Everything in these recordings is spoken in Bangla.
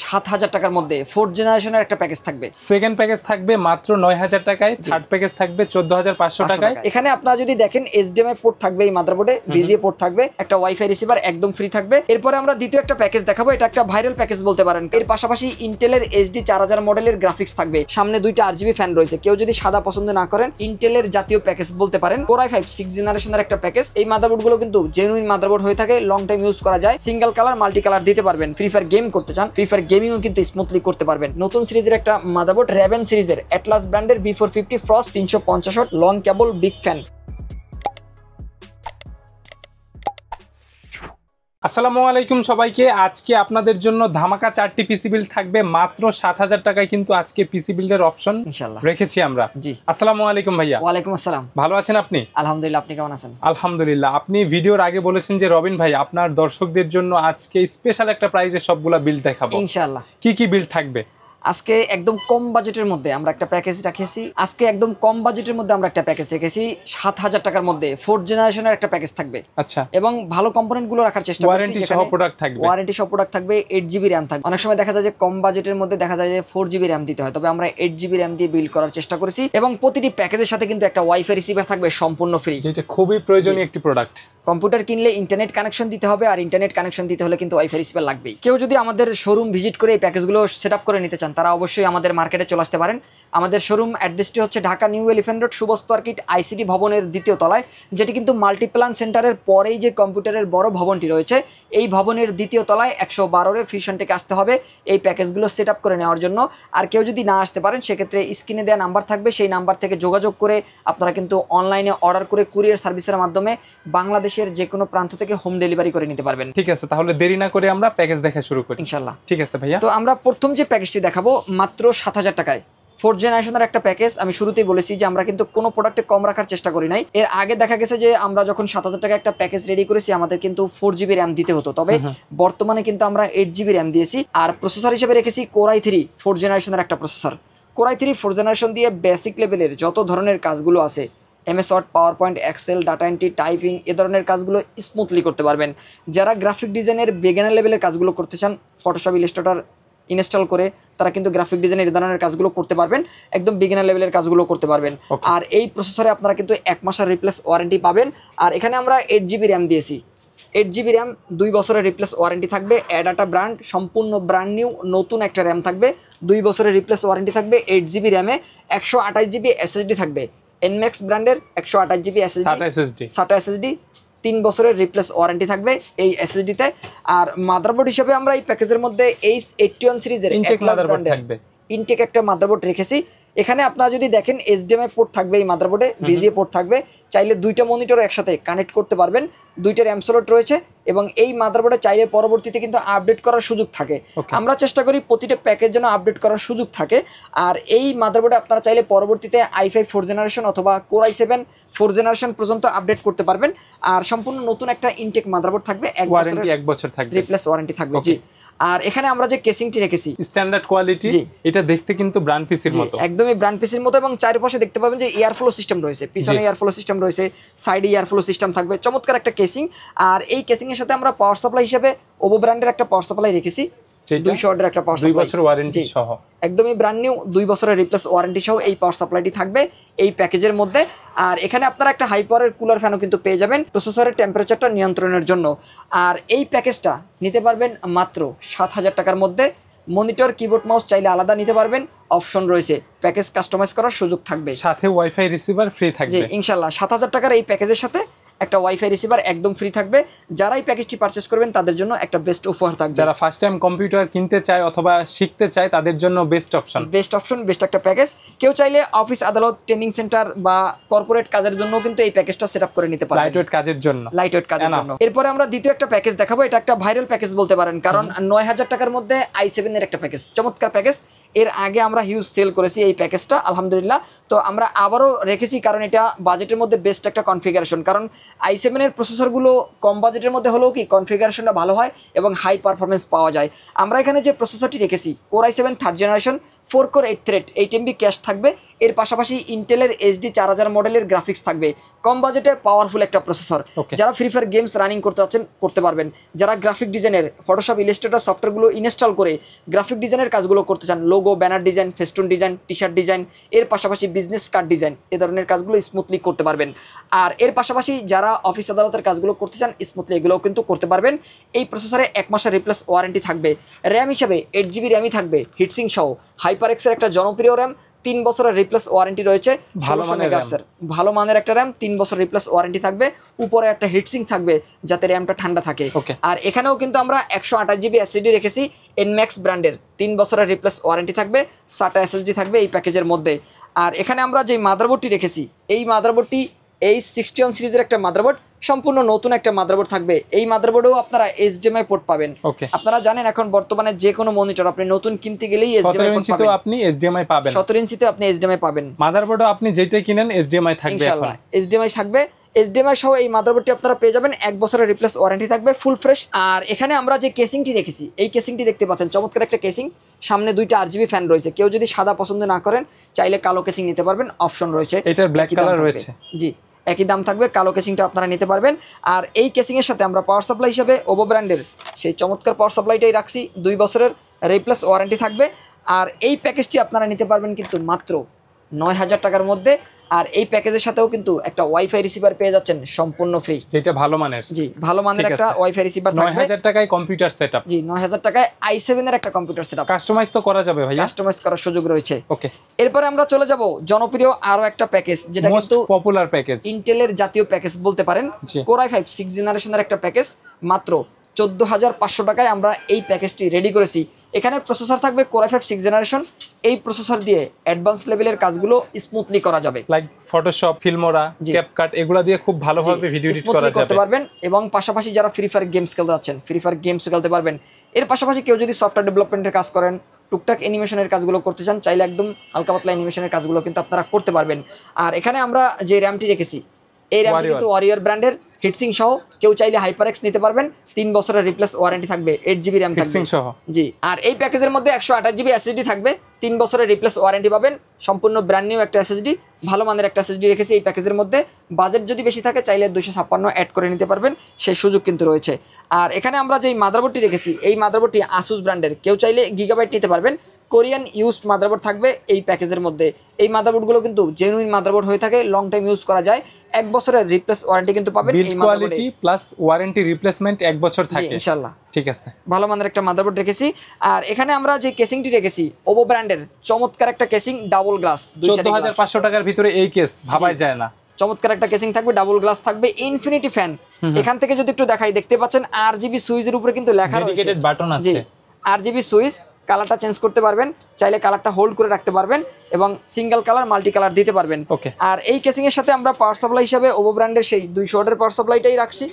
7,000 টাকার মধ্যে 4th জেনারেশনের একটা প্যাকেজ থাকবে। সেকেন্ড প্যাকেজ থাকবে মাত্র 9,000 টাকায়, থার্ড প্যাকেজ থাকবে 14,500 টাকায়। এখানে আপনারা যদি দেখেন HDMI পোর্ট থাকবে এই মাদারবোর্ডে, VGA পোর্ট থাকবে, একটা ওয়াইফাই রিসিভার একদম ফ্রি থাকবে। এরপরে আমরা দ্বিতীয় একটা প্যাকেজ দেখাবো, এটা একটা ভাইরাল প্যাকেজ বলতে পারেন। এর পাশাপাশি ইন্টেলের HD 4000 মডেলের গ্রাফিক্স থাকবে, সামনে দুইটা RGB ফ্যান রয়েছে। কেউ যদি সাদা পছন্দ না করেন, ইন্টেলের জাতীয় প্যাকেজ বলতে পারেন। Core i5 6th জেনারেশনের একটা প্যাকেজ। এই মাদারবোর্ড গুলো কিন্তু জেনুইন মাদারবোর্ড হয়ে থাকে, লং টাইম ইউজ করা যায়, সিঙ্গেল কালার মাল্টি কালার দিতে পারবেন। ফ্রি ফায়ার গেম করতে চান, ফ্রি ফায়ার গেমিংও কিন্তু স্মুথলি করতে পারবেন। নতুন সিরিজের একটা মাদারবোর্ড, Raven সিরিজের Atlas ব্র্যান্ডের B450 Frost 350 watt long cable big fan. আসসালামু আলাইকুম সবাইকে। আজকে আপনাদের জন্য ধামাকা 4টি পিসি বিল্ড থাকবে মাত্র 7,000 টাকায়। কিন্তু আজকে পিসি বিল্ডের অপশন ইনশাআল্লাহ রেখেছি আমরা। জি, আসসালামু আলাইকুম ভাইয়া। ওয়ালাইকুম আসসালাম। ভালো আছেন আপনি? আলহামদুলিল্লাহ, আপনি কেমন আছেন? আলহামদুলিল্লাহ। আপনি ভিডিওর আগে বলেছেন যে রবিন ভাই আপনার দর্শকদের জন্য আজকে স্পেশাল একটা প্রাইজে সবগুলা বিল্ড দেখাবো। ইনশাআল্লাহ। কি কি বিল্ড থাকবে? আজকে একদম কম বাজেটের মধ্যে আমরা একটা প্যাকেজ রেখেছি। 7,000 টাকার মধ্যে 4th জেনারেশনের একটা প্যাকেজ থাকবে। আচ্ছা, এবং ভালো কম্পোনেন্ট গুলো রাখার চেষ্টা করছি। ওয়ারেন্টি সহ প্রোডাক্ট থাকবে। ওয়ারেন্টি সহ প্রোডাক্ট থাকবে, 8GB RAM থাকবে। অনেক সময় দেখা যায় যে কম বাজেটের মধ্যে দেখা যায় যে 4GB RAM দিতে হয়, তবে আমরা 8GB RAM দিয়ে বিল্ড করার চেষ্টা করেছি। এবং প্রতিটি প্যাকেজের সাথে কিন্তু একটা ওয়াইফাই রিসিভার থাকবে সম্পূর্ণ ফ্রি, যেটা খুবই প্রয়োজনীয় একটি প্রোডাক্ট। কম্পিউটার কিনলে ইন্টারনেট কানেকশন দিতে হবে, আর ইন্টারনেট কানেকশন দিতে হলে কিন্তু ওয়াইফাই রিসিভার লাগবেই। কেউ যদি আমাদের শোরুম ভিজিট করে এই প্যাকেজগুলো সেট আপ করে নিতে চান, তারা অবশ্যই আমাদের মার্কেটে চলে আসতে পারেন। আমাদের শোরুম অ্যাড্রেসটি হচ্ছে Dhaka new elephant road, সুবস্ত আর্কিট ICT ভবনের 2য় তলায়, যেটি কিন্তু মাল্টিপ্লান সেন্টারের পরেই যে কম্পিউটারের বড় ভবনটি রয়েছে, এই ভবনের 2য় তলায় 112 ফিউশন টেকে আসতে হবে এই প্যাকেজগুলো সেট আপ করে নেওয়ার জন্য। আর কেউ যদি না আসতে পারেন, সেক্ষেত্রে স্ক্রিনে দেওয়া নাম্বার থাকবে, সেই নাম্বার থেকে যোগাযোগ করে আপনারা কিন্তু অনলাইনে অর্ডার করে কুরিয়ার সার্ভিসের মাধ্যমে বাংলাদেশের যে কোনো প্রান্ত থেকে হোম ডেলিভারি করে নিতে পারবেন। ঠিক আছে, তাহলে দেরি না করে আমরা প্যাকেজ দেখা শুরু করি ইনশাআল্লাহ। ঠিক আছে ভাইয়া। তো আমরা প্রথম যে প্যাকেজটি দেখাবো মাত্র 7,000 টাকায়, 4th জেনারেশনের একটা প্যাকেজ। আমি শুরুতেই বলেছি যে আমরা কিন্তু কোনো প্রোডাক্টে কম রাখার চেষ্টা করি নাই। এর আগে দেখা গেছে যে আমরা যখন 7,000 টাকা একটা প্যাকেজ রেডি করেছি, আমাদের কিন্তু 4GB RAM দিতে হতো, তবে বর্তমানে কিন্তু আমরা 8GB RAM দিয়েছি। আর প্রসেসর হিসেবে রেখেছি Core i3 4th জেনারেশনের একটা processor. Core i3 4th generation দিয়ে বেসিক লেভেলের যত ধরনের কাজগুলো আছে, MS Word, PowerPoint, Excel, data entry, typing, এ ধরনের কাজগুলো স্মুথলি করতে পারবেন। যারা গ্রাফিক ডিজাইনের বিগিনার লেভেলের কাজগুলো করতে চান, ফটোশপ, ইলাস্ট্রেটর ইনস্টল করে তারা কিন্তু গ্রাফিক ডিজাইনের এই ধরনের কাজগুলো করতে পারবেন, একদম বিগিনার লেভেলের কাজগুলো করতে পারবেন। আর এই প্রসেসরে আপনারা কিন্তু 1 মাসের রিপ্লেস ওয়ারেন্টি পাবেন। আর এখানে আমরা 8GB RAM দিয়েছি, 8GB RAM, 2 বছরের রিপ্লেস ওয়ারেন্টি থাকবে। অ্যাডাটা ব্র্যান্ড, সম্পূর্ণ ব্র্যান্ড নিউ নতুন একটা র্যাম থাকবে, 2 বছরের রিপ্লেস ওয়ারেন্টি থাকবে। 8GB RAM-এ 128GB SSD থাকবে, NMAX ব্র্যান্ডের 128GB SATA SSD, 3 বছরের রিপ্লেস ওয়ারেন্টি থাকবে এই SSD-তে। আর মাদারবোর্ড হিসেবে আমরা এই প্যাকেজের মধ্যে H81 সিরিজের ইনটেক একটা মাদারবোর্ড রেখেছি। এখানে আপনারা যদি দেখেন HDMI পোর্ট থাকবে এই মাদারবোর্ডে, VGA পোর্ট থাকবে, চাইলে দুইটা মনিটর একসাথে কানেক্ট করতে পারবেন, দুইটা RAM স্লট রয়েছে। এবং এই মাদারবোর্ডে চাইলে পরবর্তীতে কিন্তু আপডেট করার সুযোগ থাকে। আমরা চেষ্টা করি প্রতিটা প্যাকেজ যেন আপডেট করার সুযোগ থাকে। আর এই মাদারবোর্ডে আপনারা চাইলে পরবর্তীতে i5 4th জেনারেশন অথবা Core i7 4th জেনারেশন পর্যন্ত আপডেট করতে পারবেন। আর সম্পূর্ণ নতুন একটা ইনটেক মাদারবোর্ড থাকবে, 1 বছর থাকবে, রিপ্লেস ওয়ারেন্টি থাকবে। জি। আর এখানে আমরা যে কেসিংটি রেখেছি স্ট্যান্ডার্ড কোয়ালিটি, এটা দেখতে কিন্তু ব্র্যান্ড পিসির মতো, একদমই ব্র্যান্ড পিসির মতো। এবং চারপাশে দেখতে পাবেন যে এয়ার ফ্লো সিস্টেম রয়েছে, পিছনে এয়ার ফ্লো সিস্টেম রয়েছে, সাইডে এয়ার ফ্লো সিস্টেম থাকবে, চমৎকার একটা কেসিং। আর এই কেসিং এর সাথে আমরা পাওয়ার সাপ্লাই হিসেবে ওভো ব্র্যান্ডের একটা পাওয়ার সাপ্লাই রেখেছি, 200 ওয়াটের একটা পাওয়ার সাপ্লাই, 2 বছর ওয়ারেন্টি সহ, একদমই ব্র্যান্ড নিউ 2 বছরের রিপ্লেস ওয়ারেন্টি সহ এই পাওয়ার সাপ্লাইটি থাকবে এই প্যাকেজের মধ্যে। আর এখানে আপনারা একটা হাই পাওয়ারের কুলার ফ্যানও কিন্তু পেয়ে যাবেন প্রসেসরের টেম্পারেচারটা নিয়ন্ত্রণের জন্য। আর এই প্যাকেজটা নিতে পারবেন মাত্র 7,000 টাকার মধ্যে। মনিটর, কিবোর্ড, মাউস চাইলে আলাদা নিতে পারবেন, অপশন রয়েছে, প্যাকেজ কাস্টমাইজ করার সুযোগ থাকবে, সাথে ওয়াইফাই রিসিভার ফ্রি থাকবে। জি ইনশাআল্লাহ, 7,000 টাকার এই প্যাকেজের সাথে একটা ওয়াইফাই রিসিভার একদম ফ্রি থাকবে। যারা এই প্যাকেজটি পারচেজ করবেন তাদের জন্য একটা বেস্ট অফার থাকবে। যারা ফার্স্ট টাইম কম্পিউটার কিনতে চায় অথবা শিখতে চায় তাদের জন্য বেস্ট অপশন, বেস্ট একটা প্যাকেজ। কেউ চাইলে অফিস, আদালত, ট্রেনিং সেন্টার বা কর্পোরেট কাজের জন্য কিন্তু এই প্যাকেজটা সেট আপ করে নিতে পারেন, লাইটওয়েট কাজের জন্য। এরপরে আমরা দ্বিতীয় একটা প্যাকেজ দেখাবো, এটা একটা ভাইরাল প্যাকেজ বলতে পারেন, কারণ 9,000 টাকার মধ্যে i7 এর একটা প্যাকেজ, চমৎকার প্যাকেজ। এর আগে আমরা হিউজ সেল করেছি এই প্যাকেজটা আলহামদুলিল্লাহ। তো আমরা আবারও রেখেছি কারণ এটা বাজেটের মধ্যে বেস্ট একটা কনফিগারেশন। কারণ i7 এর প্রসেসরগুলো কম বাজেটের মধ্যে হলেও কি কনফিগারেশনটা ভালো হয় এবং হাই পারফরমেন্স পাওয়া যায়। আমরা এখানে যে প্রসেসরটি রেখেছি Core i7 3rd generation, 4 core 8 thread, 8 MB cash থাকবে, এর পাশাপাশি ইন্টেলের এইচডি 4000 মডেলের গ্রাফিক্স থাকবে, কম বাজেটে পাওয়ারফুল একটা প্রসেসর। যারা ফ্রি ফায়ার গেমস রানিং করতে যাচ্ছেন করতে পারবেন, যারা গ্রাফিক ডিজাইনের ফটোশপ ইলাস্ট্রেটর সফটওয়্যারগুলো ইনস্টল করে গ্রাফিক ডিজাইনের কাজগুলো করতে চান, logo, banner design, festoon design, T shirt design, এর পাশাপাশি বিজনেস কার্ড ডিজাইন, এ ধরনের কাজগুলো স্মুথলি করতে পারবেন। আর এর পাশাপাশি যারা অফিস আদালতের কাজগুলো করতে চান স্মুথলি এগুলোও কিন্তু করতে পারবেন। এই প্রসেসরে 1 মাসের রিপ্লেস ওয়ারেন্টি থাকবে। র্যাম হিসাবে 8GB র্যামই থাকবে হিটসিং সহ। হাইপারএক্সের একটা জনপ্রিয় র্যাম, 3 বছরের রিপ্লেস ওয়ারেন্টি রয়েছে। ভালো মানের একটা র্যাম, 3 বছর রিপ্লেস ওয়ারেন্টি থাকবে। উপরে একটা হিটসিং থাকবে যাতে র্যামটা ঠান্ডা থাকে। আর এখানেও কিন্তু আমরা 128GB এসএসডি রেখেছি এনম্যাক্স ব্র্যান্ডের, 3 বছরের রিপ্লেস ওয়ারেন্টি থাকবে। 60টা এসএসডি থাকবে এই প্যাকেজের মধ্যে। আর এখানে আমরা যে মাদারবোর্ডটি রেখেছি, এই মাদারবোর্ডটি H61 সিরিজের একটা মাদারবোর্ড, সম্পূর্ণ নতুন একটা মাদারবোর্ড থাকবে। এই মাদারবোর্ডেও আপনারা HDMI পোর্ট পাবেন। আপনারা জানেন এখন বর্তমানে যে কোনো মনিটর আপনি নতুন কিনতে গেলেই HDMI পোর্ট পাবেন। আপনি HDMI পাবেন, 17 ইঞ্চিতে আপনি HDMI পাবেন। মাদারবোর্ডও আপনি যেটাই কিনেন HDMI থাকবে, ইনশাআল্লাহ HDMI থাকবে। HDMI সহ এই মাদারবোর্ডটি আপনারা পেয়ে যাবেন, 1 বছরের রিপ্লেস ওয়ারেন্টি থাকবে, ফুল ফ্রেশ। আর এখানে আমরা যে কেসিংটি রেখেছি, এই কেসিংটি দেখতে পাচ্ছেন, চমৎকার একটা কেসিং। সামনে 2টা RGB ফ্যান রয়েছে। কেউ যদি সাদা পছন্দ না করেন চাইলে কালো কেসিং নিতে পারবেন, অপশন রয়েছে। এটার ব্ল্যাক কালার রয়েছে, জি একই দাম থাকবে, কালো কেসিংটা আপনারা নিতে পারবেন। আর এই কেসিংয়ের সাথে আমরা পাওয়ার সাপ্লাই হিসেবে ওভো ব্র্যান্ডের সেই চমৎকার পাওয়ার সাপ্লাইটাই রাখছি, 2 বছরের রিপ্লেস ওয়ারেন্টি থাকবে। আর এই প্যাকেজটি আপনারা নিতে পারবেন কিন্তু মাত্র 9000 টাকার মধ্যে। আর এই প্যাকেজের সাথেও কিন্তু একটা ওয়াইফাই রিসিভার পেয়ে যাচ্ছেন সম্পূর্ণ ফ্রি, যেটা ভালো মানের। জি ভালো মানের একটা ওয়াইফাই রিসিভার থাকবে। 9000 টাকায় কম্পিউটার সেটআপ, জি 9000 টাকায় i7 এর একটা কম্পিউটার সেটআপ। কাস্টমাইজ তো করা যাবে ভাই, কাস্টমাইজ করার সুযোগ রয়েছে। ওকে, এরপরে আমরা চলে যাব জনপ্রিয় আরো একটা প্যাকেজ, যেটা কিন্তু পপুলার প্যাকেজ, ইন্টেলের জাতীয় প্যাকেজ বলতে পারেন। Core i5 6th জেনারেশনের একটা প্যাকেজ, মাত্র 14500 টাকায় আমরা এই প্যাকেজটি রেডি করেছি। এখানে প্রসেসর থাকবে Core i5 6th জেনারেশন। এই প্রসেসর দিয়ে অ্যাডভান্স লেভেলের কাজগুলো স্মুথলি করা যাবে, লাইক ফটোশপ, ফিল্মোরা, ক্যাপকাট, এগুলা দিয়ে খুব ভালোভাবে ভিডিও এডিট করা যাবে, করতে পারবেন। এবং পাশাপাশি যারা ফ্রি ফায়ার গেমস খেলতে যাচ্ছেন, ফ্রি ফায়ার গেমসও খেলতে পারবেন। এর পাশাপাশি কেউ যদি সফটওয়্যার ডেভেলপমেন্টের কাজ করেন, টুকটাক অ্যানিমেশনের কাজগুলো করতে চান, চাইলে একদম হালকা পাতলা অ্যানিমেশনের কাজগুলো কিন্তু আপনারা করতে পারবেন। আর এখানে আমরা যে র্যামটি রেখেছি, এই র্যামটি কিন্তু ওয়ারিয়র ব্র্যান্ডের, হিটসিং সহ। কেউ চাইলে হাইপারএক্স নিতে পারবেন, 3 বছরের রিপ্লেস ওয়ারেন্টি থাকবে, 8GB র্যাম থাকবে জি। আর এই প্যাকেজের মধ্যে 128GB এসএসডি থাকবে, 3 বছরের রিপ্লেস ওয়ারেন্টি পাবেন। সম্পূর্ণ ব্র্যান্ড নিউ একটা এসএসডি, ভালো মানের একটা এসএসডি রেখেছি এই প্যাকেজের মধ্যে। বাজেট যদি বেশি থাকে চাইলে 256 অ্যাড করে নিতে পারবেন, সেই সুযোগ কিন্তু রয়েছে। আর এখানে আমরা যেই মাদারবোর্ডটি রেখেছি, এই মাদারবোর্ডটি আসুস ব্র্যান্ডের, কেউ চাইলে গিগাবাইট নিতে পারবেন। কোরিয়ান ইউজড মাদারবোর্ড থাকবে এই প্যাকেজের মধ্যে। এই মাদারবোর্ডগুলো কিন্তু জেনুইন মাদারবোর্ড হয়ে থাকে, লং টাইম ইউজ করা যায়। 1 বছরের রিপ্লেস ওয়ারেন্টি কিন্তু পাবেন এই মাদারবোর্ডে, প্লাস ওয়ারেন্টি রিপ্লেসমেন্ট 1 বছর থাকে ইনশাআল্লাহ। ঠিক আছে, ভালো মানের একটা মাদারবোর্ড রেখেছি। আর এখানে আমরা যে কেসিংটি রেখেছি, ওভো ব্র্যান্ডের চমৎকার একটা কেসিং, ডাবল গ্লাস, 14500 টাকার ভিতরে এই কেস ভাবাই যায় না। চমৎকার একটা কেসিং থাকবে, ডাবল গ্লাস থাকবে, ইনফিনিটি ফ্যান। এখান থেকে যদি একটু দেখাই, দেখতে পাচ্ছেন RGB সুইচের উপরে কিন্তু লেখা রয়েছে, ডেডিকেটেড বাটন আছে। RGB সুইচ, কালারটা চেঞ্জ করতে পারবেন, চাইলে কালারটা হোল্ড করে রাখতে পারবেন এবং সিঙ্গেল কালার, মাল্টি কালার দিতে পারবেন। আর এই কেসিং এর সাথে আমরা পাওয়ার সাপ্লাই হিসেবে ওভো ব্র্যান্ডের সেই 200 ওয়াটের পাওয়ার সাপ্লাইটাই রাখছি।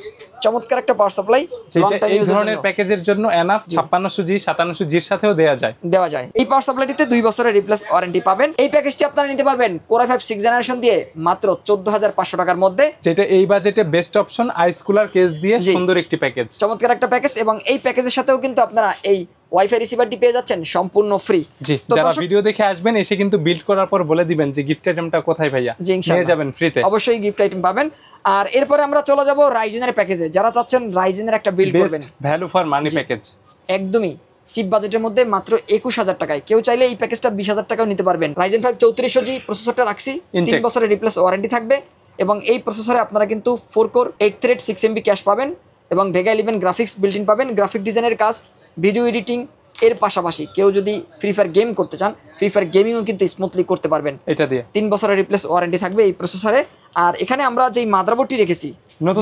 চমৎকার একটা পাওয়ার সাপ্লাই, যেটা এই ধরনের প্যাকেজের জন্য এনাফ 5600G 5700G এর সাথেও দেওয়া যায়। এই পাওয়ার সাপ্লাইটিতে 2 বছরের রিপ্লেস ওয়ারেন্টি পাবেন। এই প্যাকেজটি আপনারা নিতে পারবেন Core i5 6th জেনারেশন দিয়ে মাত্র 14500 টাকার মধ্যে, যেটা এই বাজেটে বেস্ট অপশন। আইস কুলার কেস দিয়ে সুন্দর একটি প্যাকেজ, চমৎকার একটা প্যাকেজ। এবং এই প্যাকেজের সাথেও কিন্তু আপনারা এই ওয়াইফাই রিসিভারটি পেয়ে যাচ্ছেন সম্পূর্ণ ফ্রি। জি, যারা ভিডিও দেখে আসবেন এসে কিন্তু বিল্ড করার পর বলে দিবেন যে গিফট আইটেমটা কোথায় ভাইয়া, নিয়ে যাবেন ফ্রিতে, অবশ্যই গিফট আইটেম পাবেন। আর এরপরে আমরা চলে যাব রাইজেনের প্যাকেজে। যারা চাচ্ছেন রাইজেনের একটা বিল্ড করবেন, ভ্যালু ফর মানি প্যাকেজ, একদমই চিপ বাজেটের মধ্যে মাত্র 21000 টাকায়, কেউ চাইলে এই প্যাকেজটা 20000 টাকাও নিতে পারবেন। Ryzen 5 3400G প্রসেসরটা রাখছি, 3 বছরের রিপ্লেস ওয়ারেন্টি থাকবে। এবং এই প্রসেসরে আপনারা কিন্তু 4 কোর 8 থ্রেড 6MB ক্যাশ পাবেন এবং Vega 11 গ্রাফিক্স বিল্ট ইন পাবেন। গ্রাফিক ডিজাইনের কাজ, ভিডিও এডিটিং, এর পাশাপাশি কেউ যদি ফ্রি ফায়ার গেম করতে চান, ফ্রি ফায়ার গেমিংও কিন্তু স্মুথলি করতে পারবেন এটা দিয়ে। 3 বছরের রিপ্লেস ওয়ারেন্টি থাকবে এই প্রসেসরে। আর এখানে আমরা যেই মাদারবোর্ডটি রেখেছি,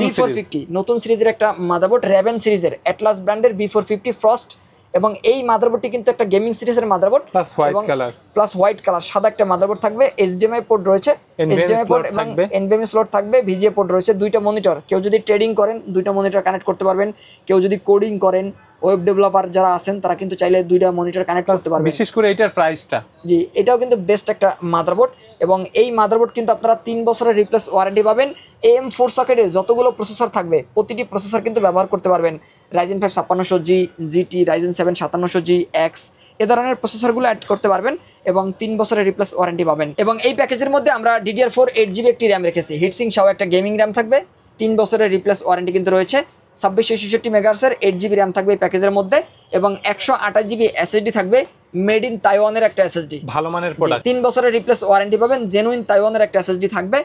B450 নতুন সিরিজের একটা মাদারবোর্ড, Raven সিরিজের অ্যাটলাস ব্র্যান্ডের B450 ফ্রস্ট। এবং এই মাদারবোর্ডটি কিন্তু একটা গেমিং সিরিজের মাদারবোর্ড, প্লাস হোয়াইট কালার সাদা একটা মাদারবোর্ড থাকবে। HDMI পোর্ট রয়েছে, HDMI পোর্ট এবং NVMe স্লট থাকবে, VGA পোর্ট রয়েছে, 2টা মনিটর। কেউ যদি ট্রেডিং করেন 2টা মনিটর কানেক্ট করতে পারবেন, কেউ যদি কোডিং করেন, ওয়েব ডেভেলপার যারা আছেন তারা কিন্তু চাইলে 2টা মনিটর কানেক্ট করতে পারবেন। বিশেষ করে এটার প্রাইসটা, জি এটাও কিন্তু বেস্ট একটা মাদারবোর্ড। এবং এই মাদারবোর্ড কিন্তু আপনারা 3 বছরের রিপ্লেস ওয়ারেন্টি পাবেন। AM4 সকেটের যতগুলো প্রসেসর থাকবে প্রতিটি প্রসেসর কিন্তু ব্যবহার করতে পারবেন। Ryzen 5 5600G, GT, Ryzen 7 5700G, X, এ ধরনের প্রসেসরগুলো অ্যাড করতে পারবেন এবং 3 বছরের রিপ্লেস ওয়ারেন্টি পাবেন। এবং এই প্যাকেজের মধ্যে আমরা DDR4 8GB একটি র্যাম রেখেছি, হিটসিং সহ একটা গেমিং র্যাম থাকবে, 3 বছরের রিপ্লেস ওয়ারেন্টি কিন্তু রয়েছে। 2666 মেগাহার্টজের 8GB র্যাম থাকবে এই প্যাকেজের মধ্যে এবং 128GB SSD থাকবে, মেড ইন তাইওয়ানের একটা SSD, ভালো মানের প্রোডাক্ট। 3 বছরের রিপ্লেস ওয়ারেন্টি পাবেন, জেনুইন তাইওয়ানের একটা SSD থাকবে।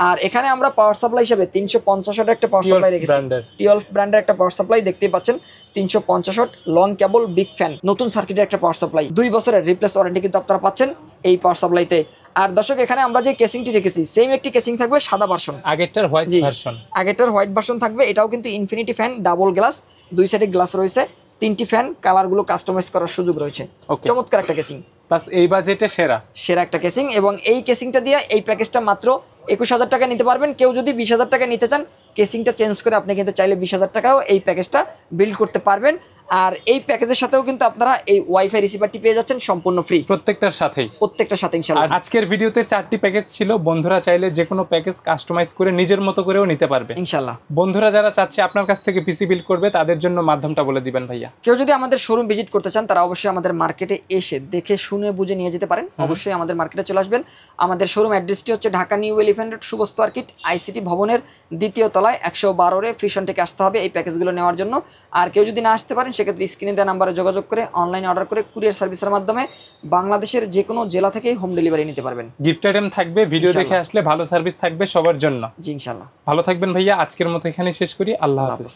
আর এখানে আমরা পাওয়ার সাপ্লাই হিসেবে 350 ওয়াটের একটা পাওয়ার সাপ্লাই রেখেছি, টিওলফ ব্র্যান্ডের একটা পাওয়ার সাপ্লাই দেখতেই পাচ্ছেন, 350 watt long cable, big fan, নতুন সার্কিটের একটা পাওয়ার সাপ্লাই, 2 বছরের রিপ্লেস ওয়ারেন্টি কিন্তু আপনারা পাচ্ছেন এই পাওয়ার সাপ্লাইতে। আর দর্শক এখানে আমরা যে কেসিংটি রেখেছি সেম একটি কেসিং থাকবে, সাদা ভার্সন, আগেরটার হোয়াইট ভার্সন, আগেরটার হোয়াইট ভার্সন থাকবে। এটাও কিন্তু ইনফিনিটি ফ্যান, ডাবল গ্লাস, 2 সাইডে গ্লাস রয়েছে, 3টি ফ্যান, কালারগুলো কাস্টমাইজ করার সুযোগ রয়েছে। চমৎকার একটা কেসিং, প্লাস এই বাজেটে সেরা একটা কেসিং। এবং এই কেসিংটা দিয়ে এই প্যাকেজটা মাত্র 21,000 টাকা নিতে পারবেন। কেউ যদি 20,000 টাকা নিতে চান, কেসিংটা চেঞ্জ করে আপনি কিন্তু চাইলে 20,000 টাকাও এই প্যাকেজটা বিল্ড করতে পারবেন। আর এই প্যাকেজের সাথেও কিন্তু আপনারা এই ওয়াইফাই রিসিভারটি পেয়ে যাচ্ছেন সম্পূর্ণ ফ্রি, প্রত্যেকটার সাথে ইনশাআল্লাহ। আজকের ভিডিওতে 4টি প্যাকেজ ছিল, বন্ধুরা চাইলে যে কোনো প্যাকেজ কাস্টমাইজ করে নিজের মতো করেও নিতে পারবে ইনশাআল্লাহ। বন্ধুরা যারা চাচ্ছে আপনার কাছ থেকে পিসি বিল্ড করবে, তাদের জন্য মাধ্যমটা বলে দিবেন ভাইয়া। কেউ যদি আমাদের শোরুম ভিজিট করতে চান, তারা অবশ্যই আমাদের মার্কেটে এসে দেখে শুনে বুঝে নিয়ে যেতে পারেন। অবশ্যই আমাদের মার্কেটে চলে আসবেন। আমাদের শোরুম অ্যাড্রেসটি হচ্ছে Dhaka new elephant road, শুভস্ত আর্কিট, ICT ভবনের 2য় তলায় 112 ফ্রিশন থেকে আসতে হবে এই প্যাকেজগুলো নেওয়ার জন্য। আর কেউ যদি না আসতে পারেন, সেক্ষেত্রে স্ক্রিনে দেওয়া নাম্বারে যোগাযোগ করে অনলাইনে অর্ডার করে কুরিয়ার সার্ভিসের মাধ্যমে বাংলাদেশের যে কোনো জেলা থেকেই হোম ডেলিভারি নিতে পারবেন। গিফট আইটেম থাকবে, ভিডিও দেখে আসলে ভালো সার্ভিস থাকবে সবার জন্য। জি ইনশাআল্লাহ। ভালো থাকবেন ভাইয়া, আজকের মতো এখানে শেষ করি। আল্লাহ হাফেজ।